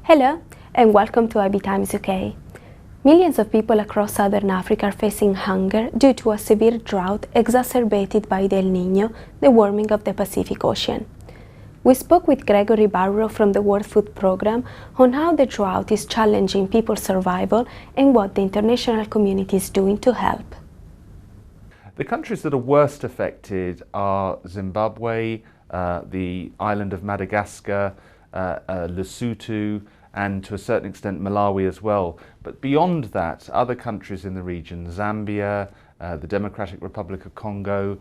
Hello and welcome to IBTimes UK. Millions of people across southern Africa are facing hunger due to a severe drought exacerbated by the El Nino, the warming of the Pacific Ocean. We spoke with Gregory Barrow from the World Food Programme on how the drought is challenging people's survival and what the international community is doing to help. The countries that are worst affected are Zimbabwe, the island of Madagascar, Lesotho, and to a certain extent Malawi as well. But beyond that, other countries in the region, Zambia, the Democratic Republic of Congo,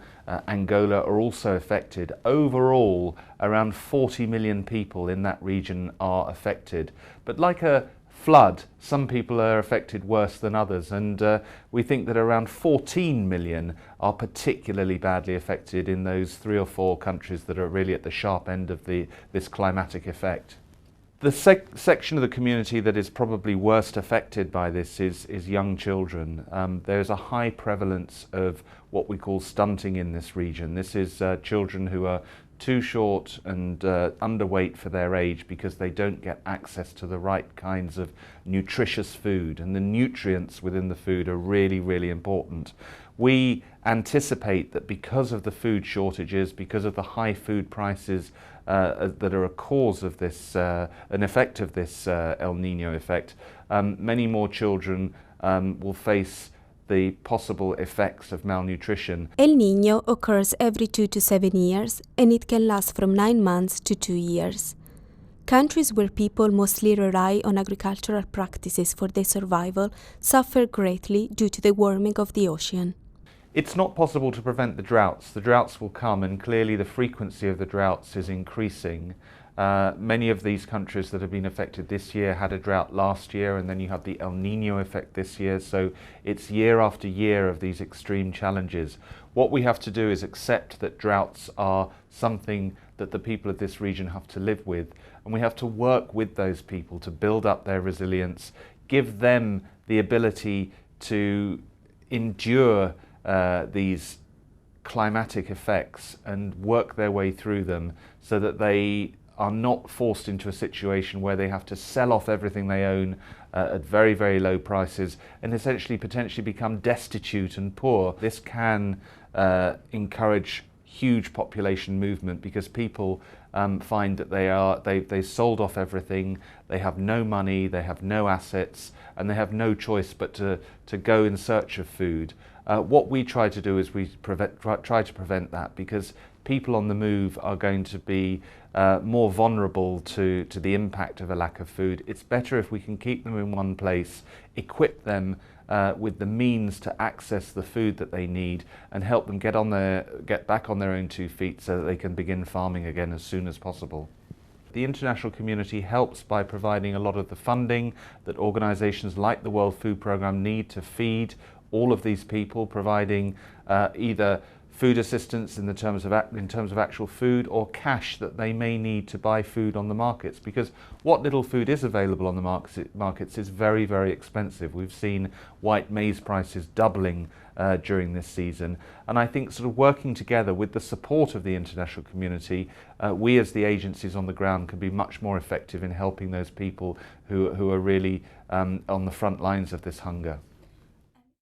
Angola are also affected. Overall, around 40 million people in that region are affected. But like a flood, some people are affected worse than others, and we think that around 14 million are particularly badly affected in those 3 or 4 countries that are really at the sharp end of this climatic effect. The section of the community that is probably worst affected by this is young children. There's a high prevalence of what we call stunting in this region. This is children who are too short and underweight for their age because they don't get access to the right kinds of nutritious food, and the nutrients within the food are really, really important. We anticipate that because of the food shortages, because of the high food prices that are a cause of this, an effect of this El Nino effect, many more children will face the possible effects of malnutrition. El Nino occurs every 2 to 7 years, and it can last from 9 months to 2 years. Countries where people mostly rely on agricultural practices for their survival suffer greatly due to the warming of the ocean. It's not possible to prevent the droughts. The droughts will come, and clearly the frequency of the droughts is increasing. Many of these countries that have been affected this year had a drought last year, and then you have the El Nino effect this year, so it's year after year of these extreme challenges. What we have to do is accept that droughts are something that the people of this region have to live with, and we have to work with those people to build up their resilience, give them the ability to endure these climatic effects and work their way through them so that they are not forced into a situation where they have to sell off everything they own at very, very low prices and essentially potentially become destitute and poor. This can encourage huge population movement because people find that they sold off everything, they have no money, they have no assets, and they have no choice but to go in search of food. What we try to do is we try to prevent that, because people on the move are going to be more vulnerable to the impact of a lack of food. It's better if we can keep them in one place, equip them with the means to access the food that they need, and help them get back on their own 2 feet so that they can begin farming again as soon as possible. The international community helps by providing a lot of the funding that organisations like the World Food Programme need to feed all of these people, providing either food assistance in terms of actual food, or cash that they may need to buy food on the markets, because what little food is available on the markets is very, very expensive. We've seen white maize prices doubling during this season, and I think sort of working together with the support of the international community, we as the agencies on the ground can be much more effective in helping those people who are really on the front lines of this hunger.